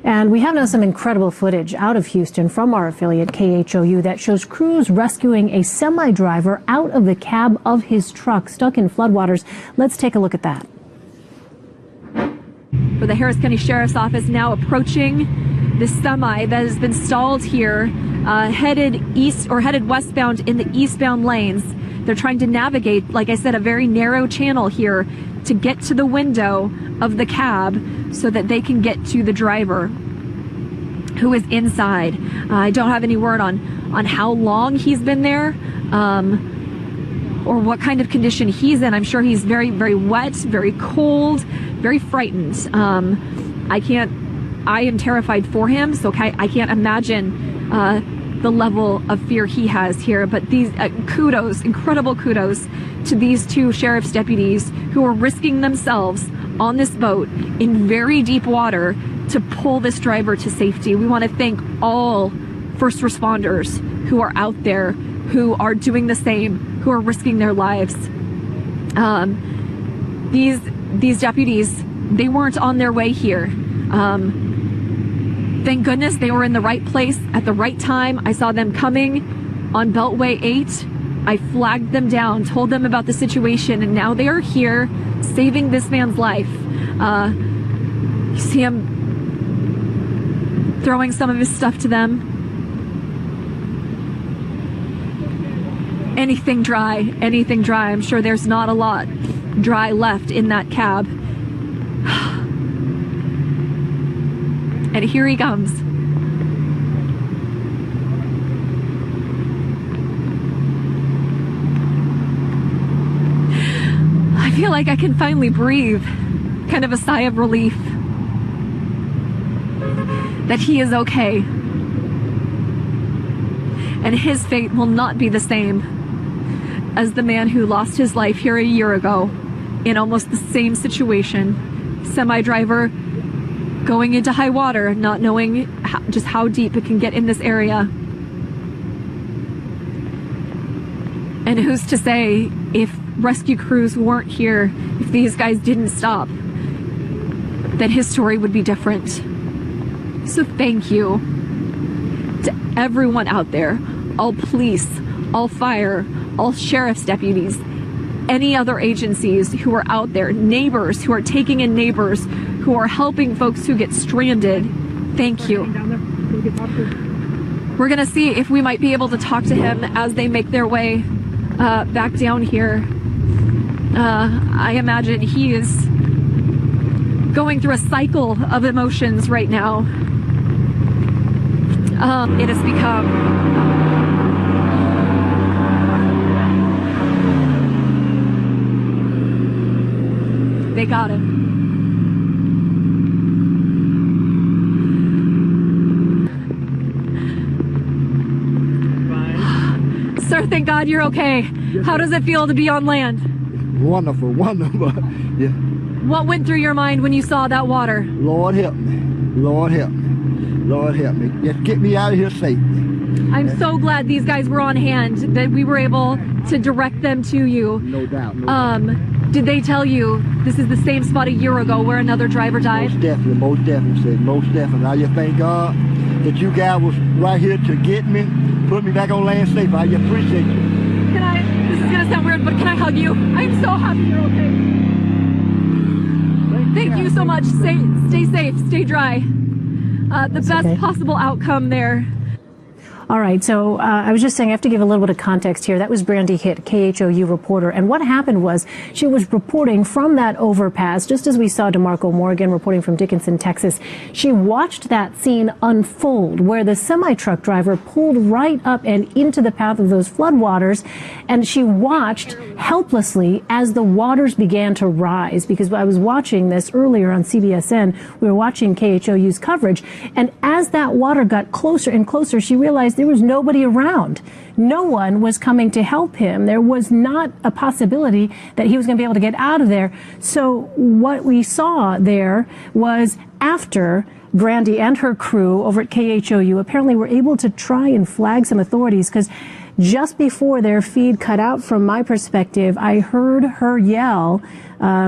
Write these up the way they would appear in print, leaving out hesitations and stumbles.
And we have now some incredible footage out of Houston from our affiliate KHOU that shows crews rescuing a semi-driver out of the cab of his truck stuck in floodwaters. Let's take a look at that. For the Harris County Sheriff's Office now approaching the semi that has been stalled here, headed east or headed westbound in the eastbound lanes. They're trying to navigate, like I said, a very narrow channel here to get to the window of the cab so that they can get to the driver who is inside. I don't have any word on how long he's been there or what kind of condition he's in. I'm sure he's very, very wet, very cold, very frightened. I am terrified for him, so I can't imagine the level of fear he has here. But these kudos, incredible kudos to these two sheriff's deputies who are risking themselves on this boat in very deep water to pull this driver to safety. We want to thank all first responders who are out there, who are doing the same, who are risking their lives. These deputies, they weren't on their way here. Thank goodness they were in the right place at the right time. I saw them coming on Beltway 8. I flagged them down, told them about the situation, and now they are here saving this man's life. You see him throwing some of his stuff to them. Anything dry, anything dry. I'm sure there's not a lot dry left in that cab. And here he comes. I feel like I can finally breathe. Kind of a sigh of relief that he is okay. And his fate will not be the same as the man who lost his life here a year ago in almost the same situation. Semi-driver going into high water, not knowing just how deep it can get in this area. And who's to say, if rescue crews weren't here, if these guys didn't stop, that his story would be different. So thank you to everyone out there, all police, all fire, all sheriff's deputies, any other agencies who are out there, neighbors who are taking in neighbors, who are helping folks who get stranded. Thank you. We're gonna see if we might be able to talk to him as they make their way back down here. I imagine he is going through a cycle of emotions right now. It has become they got him. Sir, thank God you're okay. How does it feel to be on land? Wonderful, wonderful. Yeah. What went through your mind when you saw that water? Lord help me. Lord help me. Lord help me. Just get me out of here safe. I'm so glad these guys were on hand, that we were able to direct them to you. No doubt. No doubt. Did they tell you this is the same spot a year ago where another driver died? Most definitely, most definitely. I just thank God that you guys was right here to get me, put me back on land safe. I just appreciate you. This is gonna sound weird, but can I hug you? I'm so happy you're okay. Thank you so much. Stay safe, stay dry. The best possible outcome there. All right, so I was just saying I have to give a little bit of context here. That was Brandy Hitt, KHOU reporter. And what happened was she was reporting from that overpass, just as we saw DeMarco Morgan reporting from Dickinson, Texas. She watched that scene unfold where the semi-truck driver pulled right up and into the path of those floodwaters. And she watched helplessly as the waters began to rise, because I was watching this earlier on CBSN. We were watching KHOU's coverage. And as that water got closer and closer, she realized there was nobody around. No one was coming to help him. There was not a possibility that he was going to be able to get out of there. So what we saw there was, after Brandy and her crew over at KHOU apparently were able to try and flag some authorities, because just before their feed cut out from my perspective, I heard her yell,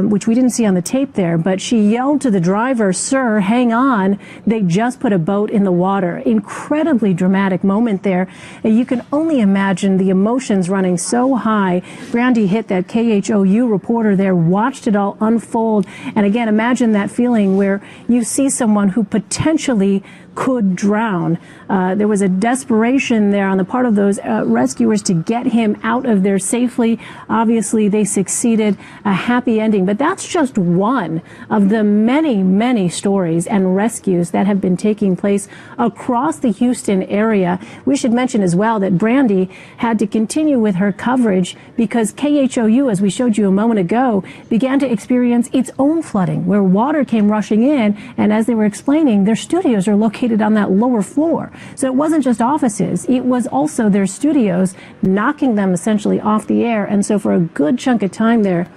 which we didn't see on the tape there, but she yelled to the driver, "Sir, hang on. They just put a boat in the water." Incredibly dramatic moment there. And you can only imagine the emotions running so high. Brandy Hitt, that KHOU reporter there, watched it all unfold. And again, imagine that feeling where you see someone who potentially could drown. There was a desperation there on the part of those rescuers to get him out of there safely. Obviously, they succeeded. A happy ending. But that's just one of the many, many stories and rescues that have been taking place across the Houston area. We should mention as well that Brandy had to continue with her coverage because KHOU, as we showed you a moment ago, began to experience its own flooding where water came rushing in. And as they were explaining, their studios are located on that lower floor. So it wasn't just offices. It was also their studios, knocking them essentially off the air. And so for a good chunk of time there,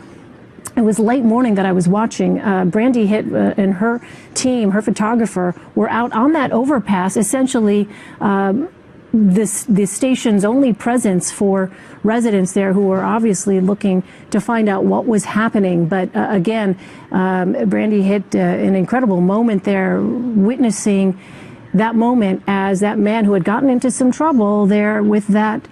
it was late morning that I was watching. Brandy Hitt and her team, her photographer, were out on that overpass, essentially the station's only presence for residents there who were obviously looking to find out what was happening. But again, Brandy Hitt, an incredible moment there, witnessing that moment as that man who had gotten into some trouble there with that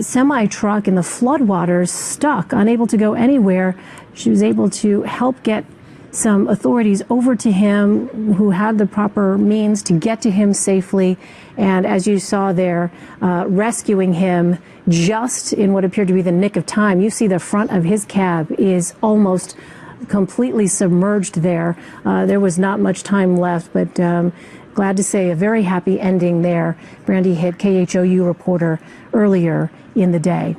semi-truck in the floodwaters, stuck, unable to go anywhere. She was able to help get some authorities over to him who had the proper means to get to him safely. And as you saw there, rescuing him just in what appeared to be the nick of time. You see the front of his cab is almost completely submerged there. There was not much time left, but glad to say a very happy ending there. Brandy Hitt, KHOU reporter, earlier in the day.